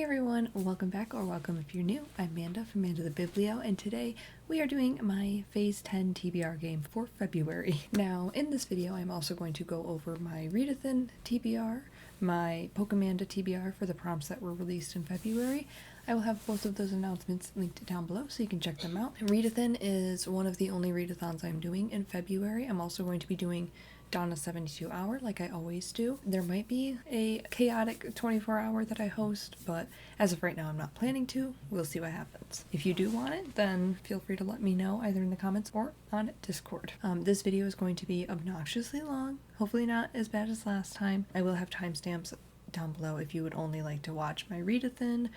Hey everyone, welcome back, or welcome if you're new. I'm Manda from Manda the Biblio, and today we are doing my Phase 10 TBR game for February. Now, in this video, I'm also going to go over my Readathin TBR, my PokeManda TBR for the prompts that were released in February. I will have both of those announcements linked down below so you can check them out. Readathin is one of the only readathons I'm doing in February. I'm also going to be doing Donna's 72 hour like I always do. There might be a chaotic 24 hour that I host, but as of right now I'm not planning to. We'll see what happens. If you do want it, then feel free to let me know either in the comments or on Discord. This video is going to be obnoxiously long, hopefully not as bad as last time. I will have timestamps down below if you would only like to watch my Readathin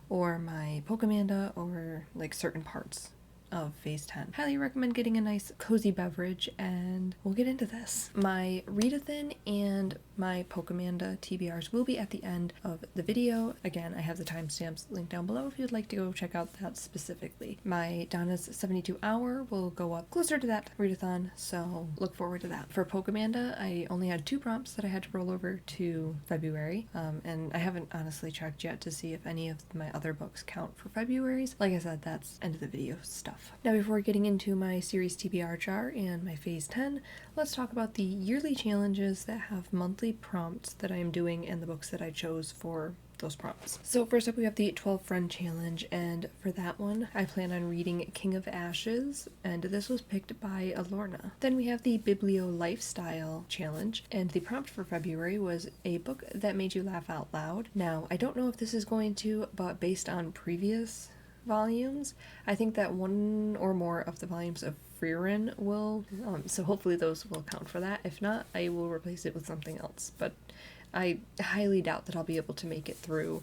or my PokeManda or like certain parts of Phase 10. Highly recommend getting a nice cozy beverage, and we'll get into this. My Readathin and my PokeManda TBRs will be at the end of the video. Again, I have the timestamps linked down below if you'd like to go check out that specifically. My Donna's 72 hour will go up closer to that Readathon, so look forward to that. For PokeManda, I only had 2 prompts that I had to roll over to February, and I haven't honestly checked yet to see if any of my other books count for February's. Like I said, that's end of the video stuff. Now, before getting into my series TBR Jar and my Phase 10, let's talk about the yearly challenges that have monthly prompts that I am doing and the books that I chose for those prompts. So first up we have the 12 Friend Challenge, and for that one I plan on reading King of Ashes, and this was picked by Alorna. Then we have the Biblio Lifestyle Challenge, and the prompt for February was a book that made you laugh out loud. Now, I don't know if this is going to, but based on previous volumes, I think that one or more of the volumes of Frieren will, so hopefully those will count for that. If not, I will replace it with something else, but I highly doubt that I'll be able to make it through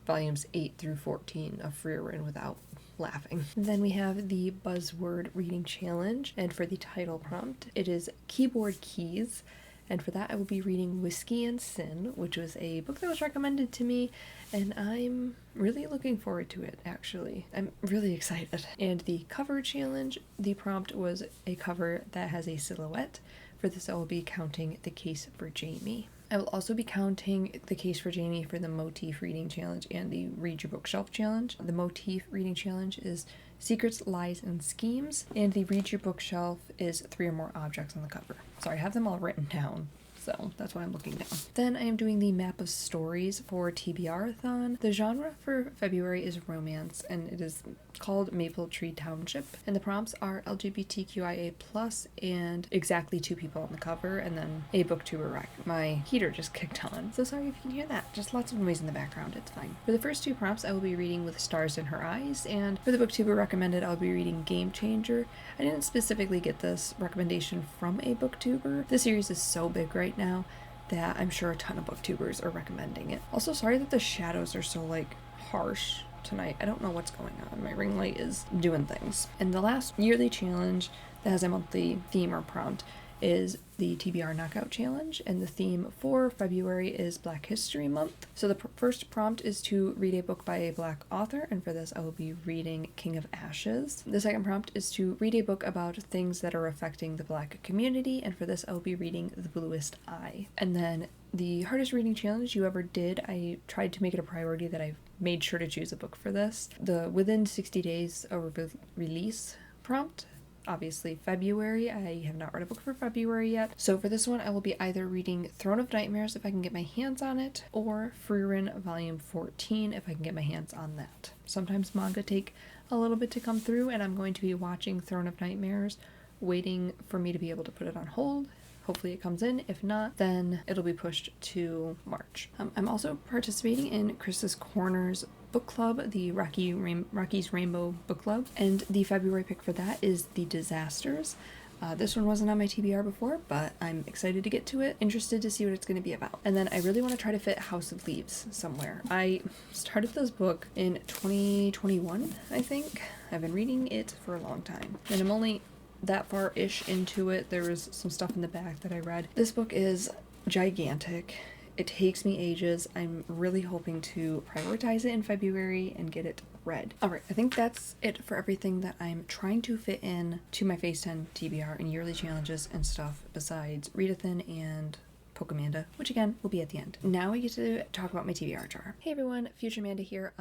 volumes 8 through 14 of Frieren without laughing. Then we have the Buzzword Reading Challenge, and for the title prompt, it is Keyboard Keys. And for that I will be reading Whiskey and Sin, which was a book that was recommended to me, and I'm really looking forward to it, actually. I'm really excited. And the cover challenge, the prompt was a cover that has a silhouette. For this I will be counting The Case for Jamie. I will also be counting The Case for Jamie for the Motif Reading Challenge and the Read Your Bookshelf Challenge. The Motif Reading Challenge is Secrets, Lies, and Schemes, and the Read Your Bookshelf is 3 or more objects on the cover. Sorry, I have them all written down, so that's why I'm looking down. Then I am doing the Map of Stories for TBR-a-thon. The genre for February is romance, and it is called Maple Tree Township, and the prompts are LGBTQIA+, and exactly 2 people on the cover, and then a booktuber rack. My heater just kicked on, so sorry if you can hear that. Just lots of noise in the background, it's fine. For the first 2 prompts, I will be reading With Stars in Her Eyes, and for the booktuber recommended, I'll be reading Game Changer. I didn't specifically get this recommendation from a booktuber. This series is so big right now that I'm sure a ton of booktubers are recommending it. Also, sorry that the shadows are so, like, harsh tonight. I don't know what's going on. My ring light is doing things. And the last yearly challenge that has a monthly theme or prompt is the TBR Knockout Challenge, and the theme for February is Black History Month. So the first prompt is to read a book by a Black author, and for this I will be reading King of Ashes. The second prompt is to read a book about things that are affecting the Black community, and for this I will be reading The Bluest Eye. And then the hardest reading challenge you ever did, I tried to make it a priority that I've made sure to choose a book for this. The within 60 days of release prompt, obviously February. I have not read a book for February yet. So for this one, I will be either reading Throne of Nightmares if I can get my hands on it, or Frieren Volume 14 if I can get my hands on that. Sometimes manga take a little bit to come through, and I'm going to be watching Throne of Nightmares, waiting for me to be able to put it on hold. Hopefully it comes in. If not, then it'll be pushed to March. I'm also participating in Chris's Corner's book club, the Rocky's Rainbow Book Club, and the February pick for that is The Disasters. This one wasn't on my TBR before, but I'm excited to get to it, interested to see what it's going to be about. And then I really want to try to fit House of Leaves somewhere. I started this book in 2021, I think. I've been reading it for a long time, and I'm only that far-ish into it. There was some stuff in the back that I read. This book is gigantic. It takes me ages. I'm really hoping to prioritize it in February and get it read. Alright, I think that's it for everything that I'm trying to fit in to my Phase 10 TBR and yearly challenges and stuff besides Readathin and PokeManda, which again will be at the end. Now I get to talk about my TBR jar. Hey everyone, Future Manda here.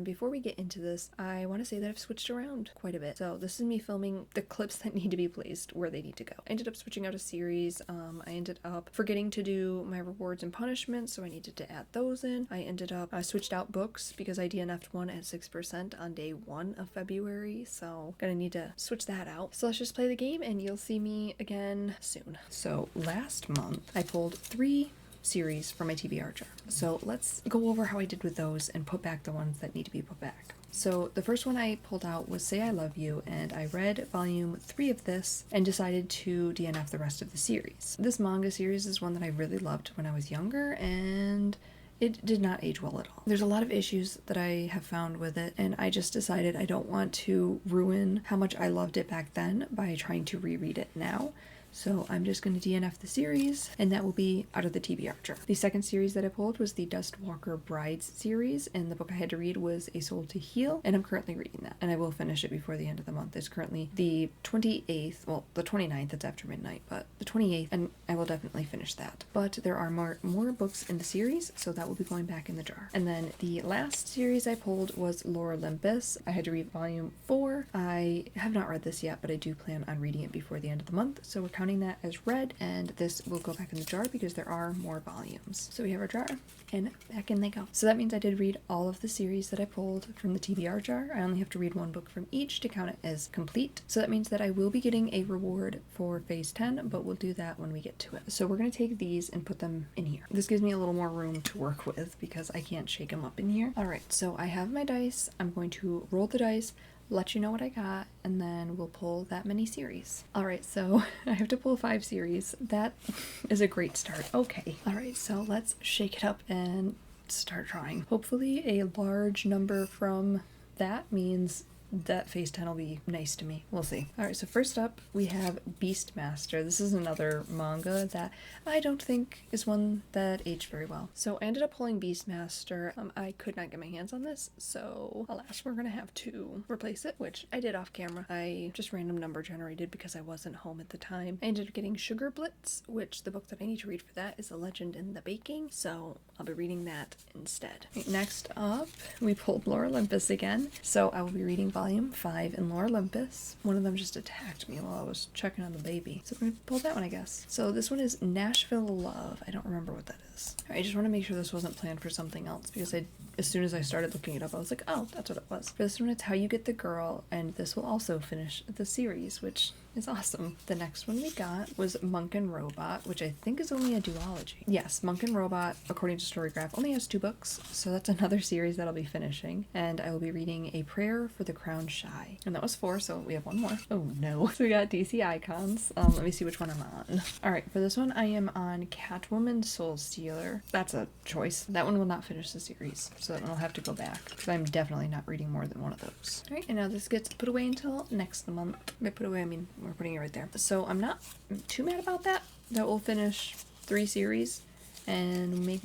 Before we get into this, I want to say that I've switched around quite a bit. So this is me filming the clips that need to be placed where they need to go. I ended up switching out a series. I ended up forgetting to do my rewards and punishments, so I needed to add those in. I switched out books because I DNF'd one at 6% on day 1 of February, so gonna need to switch that out. So let's just play the game and you'll see me again soon. So last month I pulled 3 series from my TBR jar. So let's go over how I did with those and put back the ones that need to be put back. So the first one I pulled out was Say I Love You, and I read volume 3 of this and decided to DNF the rest of the series. This manga series is one that I really loved when I was younger, and it did not age well at all. There's a lot of issues that I have found with it, and I just decided I don't want to ruin how much I loved it back then by trying to reread it now. So I'm just going to DNF the series, and that will be out of the TBR jar. The second series that I pulled was the Dustwalker Brides series, and the book I had to read was A Soul to Heal, and I'm currently reading that, and I will finish it before the end of the month. It's currently the 28th, well, the 29th, it's after midnight, but the 28th, and I will definitely finish that. But there are more books in the series, so that will be going back in the jar. And then the last series I pulled was Lore Olympus. I had to read volume 4. I have not read this yet, but I do plan on reading it before the end of the month, so we're counting that as read, and this will go back in the jar because there are more volumes. So we have our jar, and back in they go. So that means I did read all of the series that I pulled from the TBR jar. I only have to read 1 book from each to count it as complete. So that means that I will be getting a reward for phase 10, but we'll do that when we get to it. So we're going to take these and put them in here. This gives me a little more room to work with because I can't shake them up in here. Alright, so I have my dice. I'm going to roll the dice, let you know what I got, and then we'll pull that many series. Alright, so I have to pull 5 series. That is a great start. Okay. Alright, so let's shake it up and start trying. Hopefully a large number from that means that phase 10 will be nice to me. We'll see. Alright, so first up we have Beastmaster. This is another manga that I don't think is one that aged very well. So I ended up pulling Beastmaster. I could not get my hands on this, so alas, we're gonna have to replace it, which I did off camera. I just random number generated because I wasn't home at the time. I ended up getting Sugar Blitz, which the book that I need to read for that is A Legend in the Baking, so I'll be reading that instead. Right, next up, we pulled Lore Olympus again, so I will be reading volume 5 in Lore Olympus. One of them just attacked me while I was checking on the baby. So we're gonna pull that one, I guess. So this one is Nashville Love. I don't remember what that is. I just want to make sure this wasn't planned for something else because as soon as I started looking it up, I was like, oh, that's what it was. For this one, it's How You Get the Girl, and this will also finish the series, which is awesome. The next one we got was Monk and Robot, which I think is only a duology. Yes, Monk and Robot, according to Storygraph, only has 2 books, so that's another series that I'll be finishing, and I will be reading A Prayer for the Crown Shy. And that was 4, so we have 1 more. Oh no. So we got DC Icons. Let me see which one I'm on. Alright, for this one I am on Catwoman Soul Stealer. That's a choice. That one will not finish the series, so that one will have to go back, because I'm definitely not reading more than 1 of those. Alright, and now this gets put away until next month. By put away, I mean we're putting it right there. So I'm not too mad about that. That will finish 3 series and make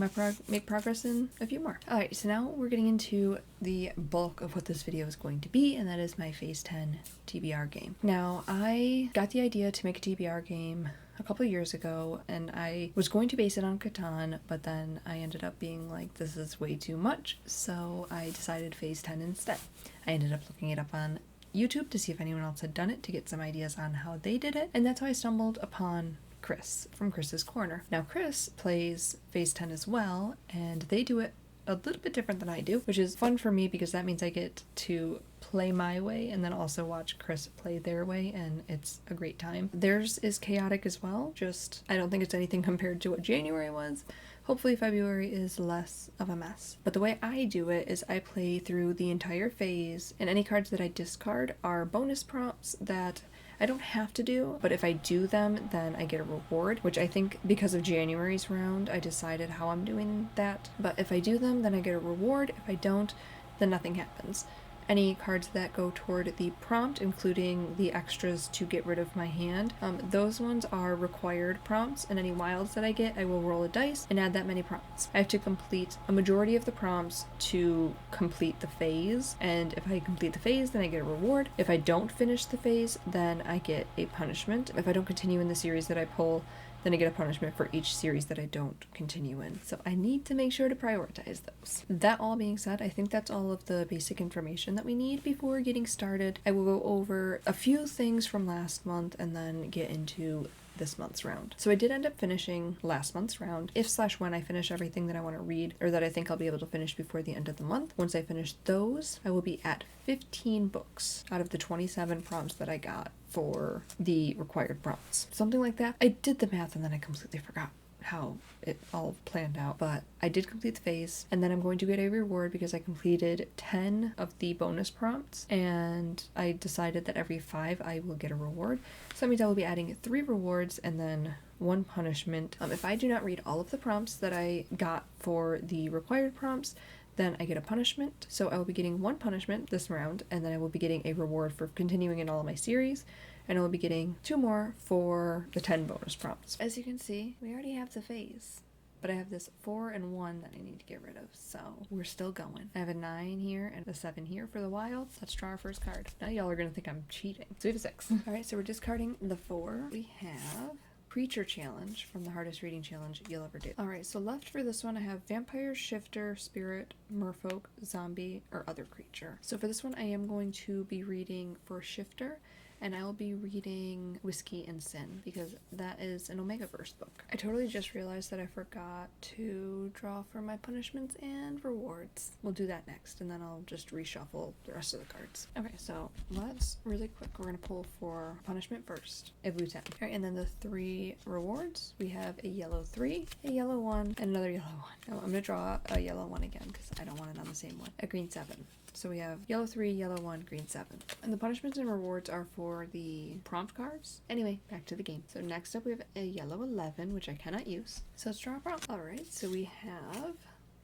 progress in a few more. Alright, so now we're getting into the bulk of what this video is going to be, and that is my phase 10 TBR game. Now, I got the idea to make a TBR game a couple of years ago, and I was going to base it on Catan, but then I ended up being like, this is way too much, so I decided phase 10 instead. I ended up looking it up on YouTube to see if anyone else had done it to get some ideas on how they did it, and that's how I stumbled upon Chris from Chris's Corner. Now Chris plays phase 10 as well, and they do it a little bit different than I do, which is fun for me because that means I get to play my way and then also watch Chris play their way, and it's a great time. Theirs is chaotic as well, just I don't think it's anything compared to what January was. Hopefully February is less of a mess. But the way I do it is I play through the entire phase, and any cards that I discard are bonus prompts that I don't have to do, but if I do them, then I get a reward, which I think because of January's round, I decided how I'm doing that. But if I do them, then I get a reward. If I don't, then nothing happens. any cards that go toward the prompt, including the extras to get rid of my hand. Those ones are required prompts, and any wilds that I get, I will roll a dice and add that many prompts. I have to complete a majority of the prompts to complete the phase, and if I complete the phase, then I get a reward. If I don't finish the phase, then I get a punishment. If I don't continue in the series that I pull, then I get a punishment for each series that I don't continue in. So I need to make sure to prioritize those. That all being said, I think that's all of the basic information that we need before getting started. I will go over a few things from last month and then get into this month's round. So I did end up finishing last month's round. If/when I finish everything that I want to read, or that I think I'll be able to finish before the end of the month, once I finish those, I will be at 15 books out of the 27 prompts that I got for the required prompts. Something like that. I did the math and then I completely forgot how it all planned out, but I did complete the phase, and then I'm going to get a reward because I completed 10 of the bonus prompts, and I decided that every 5 I will get a reward. So that means I will be adding 3 rewards and then 1 punishment. If I do not read all of the prompts that I got for the required prompts, then I get a punishment. So I will be getting 1 punishment this round, and then I will be getting a reward for continuing in all of my series, and I will be getting 2 more for the 10 bonus prompts. As you can see, we already have the phase, but I have this 4 and 1 that I need to get rid of, so we're still going. I have a 9 here and a 7 here for the wilds. Let's draw our first card. Now y'all are gonna think I'm cheating. So we have a 6. Alright, so we're discarding the 4. We have Creature Challenge from the Hardest Reading Challenge you'll ever do. Alright, so left for this one I have Vampire, Shifter, Spirit, Merfolk, Zombie, or Other Creature. So for this one I am going to be reading for Shifter, and I will be reading Whiskey and Sin because that is an Omegaverse book. I totally just realized that I forgot to draw for my punishments and rewards. We'll do that next, and then I'll just reshuffle the rest of the cards. Okay, so let's really quick, we're gonna pull for punishment first, a blue 10. All right, and then the 3 rewards, we have a yellow 3, a yellow 1, and another yellow 1. Now I'm gonna draw a yellow 1 again because I don't want it on the same one. A green 7. So we have yellow 3, yellow 1, green 7. And the punishments and rewards are for the prompt cards. Anyway, back to the game. So next up we have a yellow 11, which I cannot use. So let's draw a prompt. Alright, so we have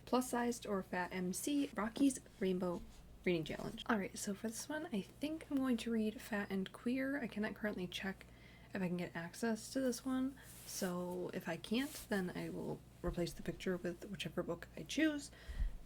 plus sized or fat MC, Rocky's Rainbow Reading Challenge. Alright, so for this one, I think I'm going to read Fat and Queer. I cannot currently check if I can get access to this one. So if I can't, then I will replace the picture with whichever book I choose.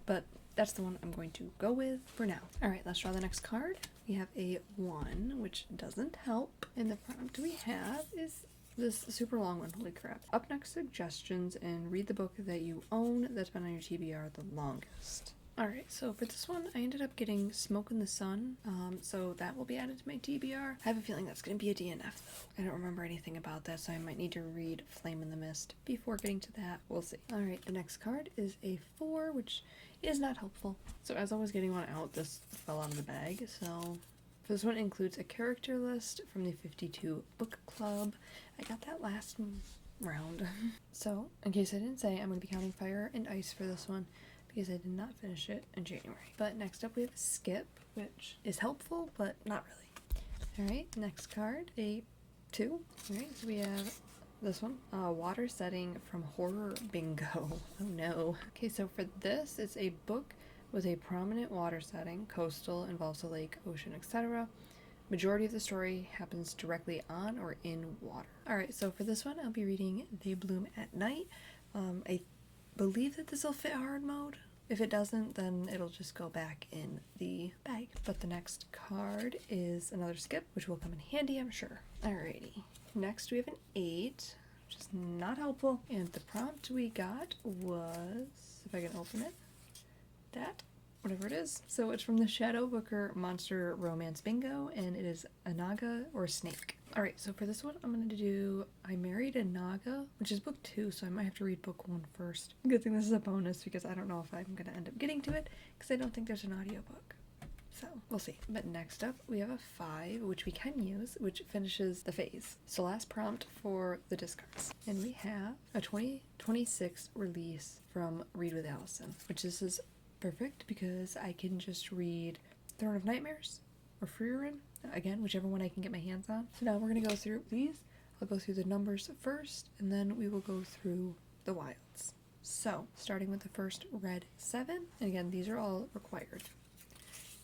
But that's the one I'm going to go with for now. Alright, let's draw the next card. We have a 1, which doesn't help. And the prompt we have is this super long one. Holy crap. Up next, suggestions, and read the book that you own that's been on your TBR the longest. Alright, so for this one, I ended up getting Smoke in the Sun, so that will be added to my TBR. I have a feeling that's going to be a DNF, though. I don't remember anything about that, so I might need to read Flame in the Mist before getting to that. We'll see. Alright, the next card is a 4, which is not helpful. So as I was getting one out, this fell out of the bag, so for this one includes a character list from the 52 Book Club. I got that last round. So, in case I didn't say, I'm going to be counting Fire and Ice for this one, because I did not finish it in January. But next up we have Skip, which is helpful, but not really. Alright, next card, a 2. Alright, so we have this one, Water Setting from Horror Bingo. Oh no. Okay, so for this, it's a book with a prominent water setting. Coastal, involves a lake, ocean, etc. Majority of the story happens directly on or in water. Alright, so for this one, I'll be reading They Bloom at Night. I believe that this will fit hard mode. If it doesn't, then it'll just go back in the bag. But the next card is another Skip, which will come in handy, I'm sure. Alrighty. Next we have an 8, which is not helpful. And the prompt we got was, if I can open it, that, whatever it is. So it's from the Shadow Booker Monster Romance Bingo, and it is a Naga or snake. Alright, so for this one, I'm going to do I Married a Naga, which is book 2, so I might have to read book 1 first. Good thing this is a bonus, because I don't know if I'm going to end up getting to it, because I don't think there's an audiobook. So, we'll see. But next up, we have a 5, which we can use, which finishes the phase. So last prompt for the discards. And we have a 2026 release from Read with Allison, which this is perfect, because I can just read Throne of Nightmares or Freerin, again, whichever one I can get my hands on. So now we're going to go through these. I'll go through the numbers first, and then we will go through the wilds. So, starting with the first red 7, and again, these are all required.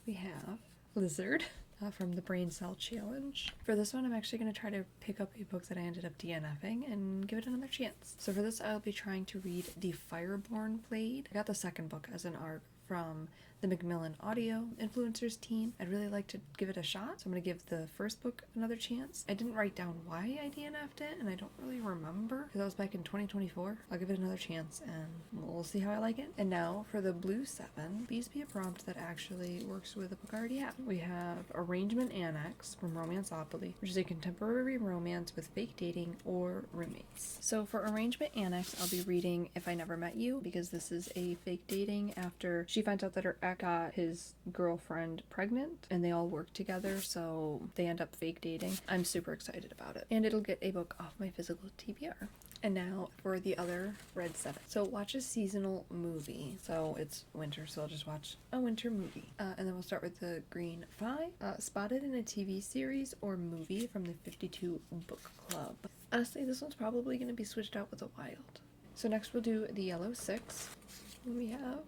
We have Lizard. From the Brain Cell Challenge. For this one, I'm actually going to try to pick up a book that I ended up DNFing and give it another chance. So for this, I'll be trying to read The Fireborn Blade. I got the second book as an ARC from the Macmillan Audio Influencers team. I'd really like to give it a shot, so I'm going to give the first book another chance. I didn't write down why I DNF'd it, and I don't really remember, because that was back in 2024. I'll give it another chance, and we'll see how I like it. And now for the Blue 7, please be a prompt that actually works with a book I already have. We have Arrangement Annex from Romanceopoly, which is a contemporary romance with fake dating or roommates. So for Arrangement Annex, I'll be reading If I Never Met You, because this is a fake dating after she finds out that her ex got his girlfriend pregnant, and they all work together, so they end up fake dating. I'm super excited about it, and it'll get a book off my physical TBR. And now for the other Red 7. So watch a seasonal movie. So it's winter, so I'll just watch a winter movie. And then we'll start with the Green 5. Spotted in a TV series or movie from the 52 Book Club. Honestly, this one's probably going to be switched out with a Wild. So next we'll do the Yellow 6. We have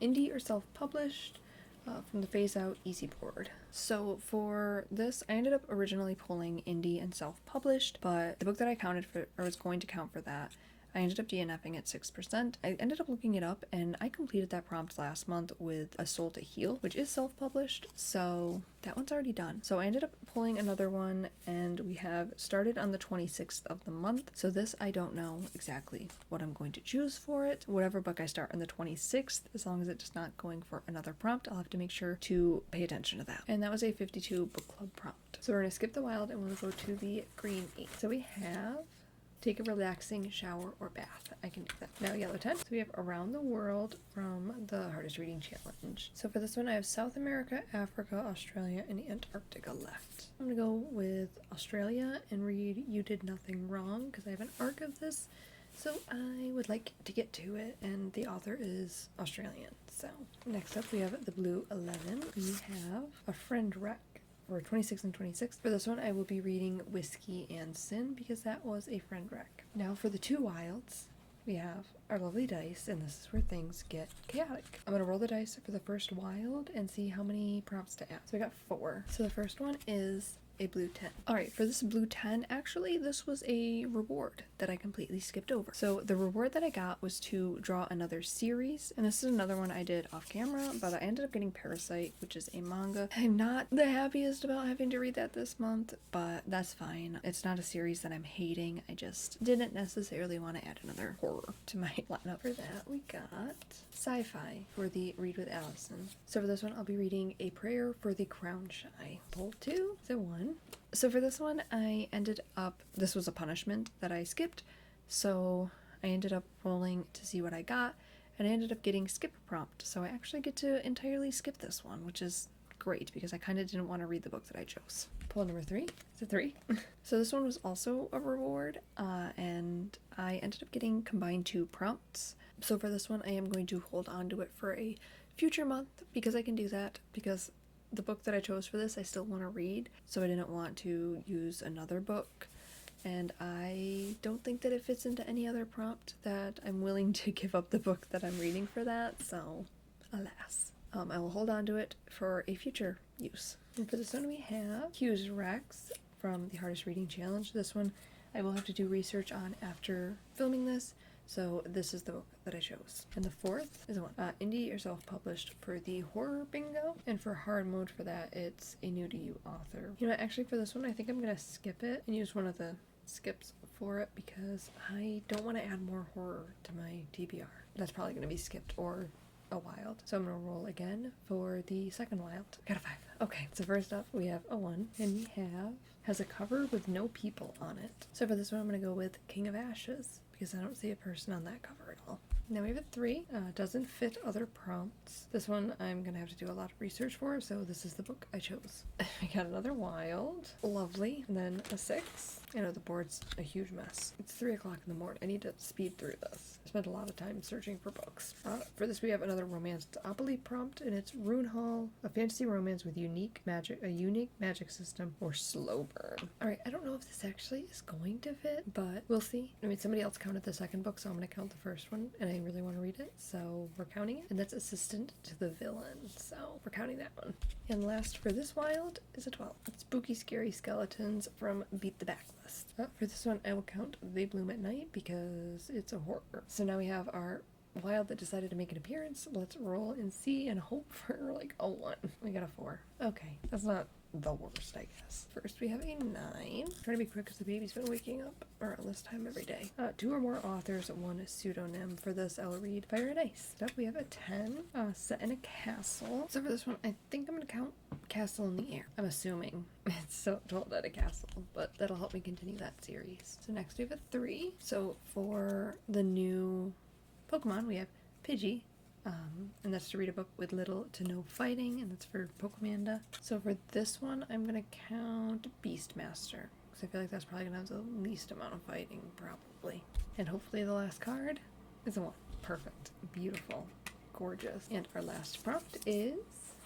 Indie or self-published from the Phase Out Easy Board. So for this, I ended up originally pulling indie and self-published, but the book that I counted for, or was going to count for that, I ended up DNFing at 6%. I ended up looking it up, and I completed that prompt last month with A Soul to Heal, which is self-published, so that one's already done. So I ended up pulling another one, and we have started on the 26th of the month. So this, I don't know exactly what I'm going to choose for it. Whatever book I start on the 26th, as long as it's not going for another prompt, I'll have to make sure to pay attention to that. And that was a 52 book club prompt. So we're going to skip the Wild, and we'll go to the Green 8. So we have Take a Relaxing Shower or Bath. I can do that. Now Yellow 10. So we have Around the World from the Hardest Reading Challenge. So for this one, I have South America, Africa, Australia, and Antarctica left. I'm going to go with Australia and read You Did Nothing Wrong, because I have an arc of this, so I would like to get to it, and the author is Australian. So next up, we have the Blue 11. We have A Friend Wreck. For 26 and 26. For this one, I will be reading Whiskey and Sin, because that was a friend wreck. Now for the two Wilds, we have our lovely dice, and this is where things get chaotic. I'm going to roll the dice for the first Wild and see how many prompts to add. So I got 4. So the first one is a Blue 10. Alright, for this Blue 10, actually this was a reward that I completely skipped over. So the reward that I got was to draw another series, and this is another one I did off camera, but I ended up getting Parasite, which is a manga. I'm not the happiest about having to read that this month, but that's fine. It's not a series that I'm hating. I just didn't necessarily want to add another horror to my lineup. For that, we got Sci-Fi for the Read with Allison. So for this one, I'll be reading A Prayer for the Crown Shy. Pull 2, so 1. So for this one, I ended up, this was a punishment that I skipped, so I ended up rolling to see what I got, and I ended up getting skip prompt, so I actually get to entirely skip this one, which is great, because I kind of didn't want to read the book that I chose. Pull number 3. Is it 3? So this one was also a reward, and I ended up getting combined 2 prompts. So for this one, I am going to hold on to it for a future month, because I can do that, because the book that I chose for this I still want to read, so I didn't want to use another book, and I don't think that it fits into any other prompt that I'm willing to give up the book that I'm reading for that, so alas. I will hold on to it for a future use. And for this one, we have Hughes Rex from the Hardest Reading Challenge. This one I will have to do research on after filming this, so this is the book that I chose. And the fourth is the one, indie or self-published for the horror bingo. And for hard mode for that, it's a new to you author. You know, actually for this one, I think I'm going to skip it and use one of the skips for it, because I don't want to add more horror to my TBR. That's probably going to be skipped or a Wild. So I'm going to roll again for the second Wild. Got a 5. Okay, so first up we have a 1, and we has a cover with no people on it. So for this one, I'm going to go with King of Ashes, because I don't see a person on that cover at all. Now we have a 3. Doesn't fit other prompts. This one I'm going to have to do a lot of research for, so this is the book I chose. We got another Wild. Lovely. And then a 6. I know the board's a huge mess. It's 3 o'clock in the morning. I need to speed through this. I spent a lot of time searching for books. For this, we have another Romanceopoly prompt, and it's Rune Hall, a fantasy romance with a unique magic system, or slow burn. Alright, I don't know if this actually is going to fit, but we'll see. I mean, somebody else counted the second book, so I'm going to count the first one, and I really want to read it, so we're counting it. And that's Assistant to the Villain, so we're counting that one. And last for this wild is a 12. It's Spooky Scary Skeletons from Beat the Backlist. For this one, I will count They Bloom at Night because it's a horror. So now we have our wild that decided to make an appearance. Let's roll and see and hope for like a 1. We got a 4. Okay, that's not the worst, I guess. First we have a 9. Trying to be quick because the baby's been waking up around this time every day. 2 or more authors, 1 pseudonym. For this, I'll read Fire and Ice. Up we have a 10. Set in a castle. So for this one, I think I'm gonna count Castle in the Air. I'm assuming it's so told at a castle, but that'll help me continue that series. So next we have a 3. So for the new Pokemon, we have Pidgey. And that's to read a book with little to no fighting, and that's for PokeManda. So for this one, I'm gonna count Beastmaster, because I feel like that's probably gonna have the least amount of fighting, probably. And hopefully the last card is a 1. Perfect. Beautiful. Gorgeous. And our last prompt is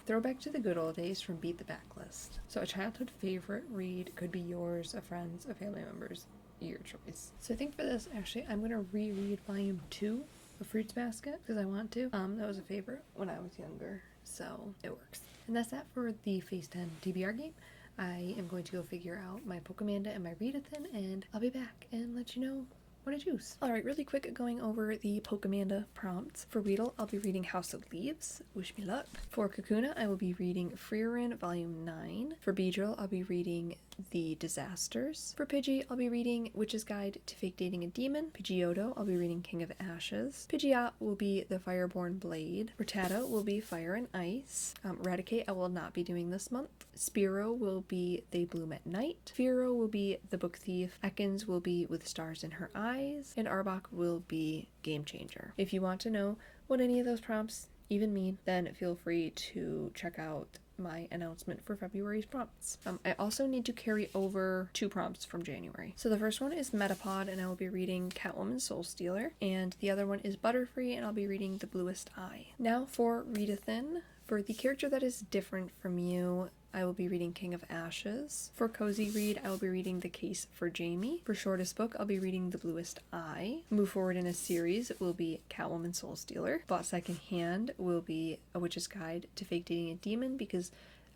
Throwback to the Good Old Days from Beat the Backlist. So a childhood favorite read could be yours, a friend's, a family member's, your choice. So I think for this, actually, I'm gonna reread volume 2 of Fruits Basket because I want to. That was a favorite when I was younger, so it works. And that's that for the Phase 10 TBR game. I am going to go figure out my PokeManda and my Readathin, and I'll be back and let you know what I choose. Alright, really quick going over the PokeManda prompts. For Weedle, I'll be reading House of Leaves. Wish me luck. For Kakuna, I will be reading Freerin Volume 9. For Beedrill, I'll be reading The Disasters. For Pidgey, I'll be reading Witch's Guide to Fake Dating a Demon. Pidgeotto, I'll be reading King of Ashes. Pidgeot will be The Fireborn Blade. Rattata will be Fire and Ice. Raticate, I will not be doing this month. Spearow will be They Bloom at Night. Fearow will be The Book Thief. Ekans will be With Stars in Her Eyes. And Arbok will be Game Changer. If you want to know what any of those prompts even mean, then feel free to check out my announcement for February's prompts. I also need to carry over 2 prompts from January. So the first one is Metapod, and I will be reading Catwoman Soul Stealer, and the other one is Butterfree, and I'll be reading The Bluest Eye. Now for Readathin. For the character that is different from you, I will be reading King of Ashes. For Cozy Read, I will be reading The Case for Jamie. For Shortest Book, I'll be reading The Bluest Eye. Move forward in a series, it will be Catwoman Soul Stealer. Bought secondhand will be A Witch's Guide to Fake Dating a Demon, because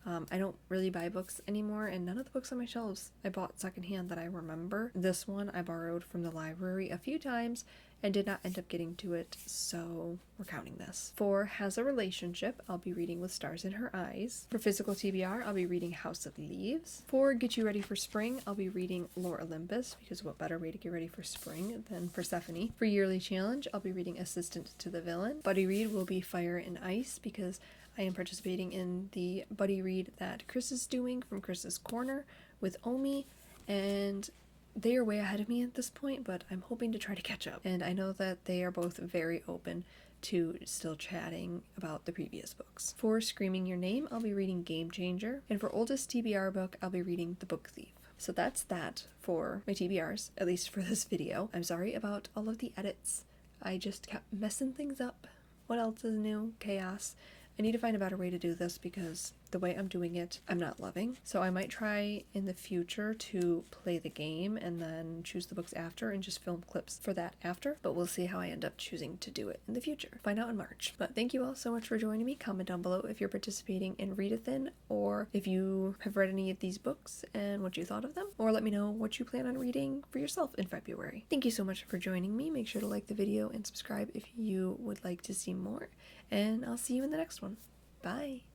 I don't really buy books anymore, and none of the books on my shelves I bought secondhand that I remember. This one I borrowed from the library a few times and did not end up getting to it, so we're counting this. For Has a Relationship, I'll be reading With Stars in Her Eyes. For Physical TBR, I'll be reading House of Leaves. For Get You Ready for Spring, I'll be reading Lore Olympus, because what better way to get ready for spring than Persephone. For Yearly Challenge, I'll be reading Assistant to the Villain. Buddy Read will be Fire and Ice, because I am participating in the buddy read that Chris is doing from Chris's Corner with Omi, and they are way ahead of me at this point, but I'm hoping to try to catch up. And I know that they are both very open to still chatting about the previous books. For Screaming Your Name, I'll be reading Game Changer. And for Oldest TBR Book, I'll be reading The Book Thief. So that's that for my TBRs, at least for this video. I'm sorry about all of the edits. I just kept messing things up. What else is new? Chaos. I need to find a better way to do this because the way I'm doing it, I'm not loving. So I might try in the future to play the game and then choose the books after and just film clips for that after. But we'll see how I end up choosing to do it in the future. Find out in March. But thank you all so much for joining me. Comment down below if you're participating in Readathin, or if you have read any of these books and what you thought of them. Or let me know what you plan on reading for yourself in February. Thank you so much for joining me. Make sure to like the video and subscribe if you would like to see more. And I'll see you in the next one. Bye!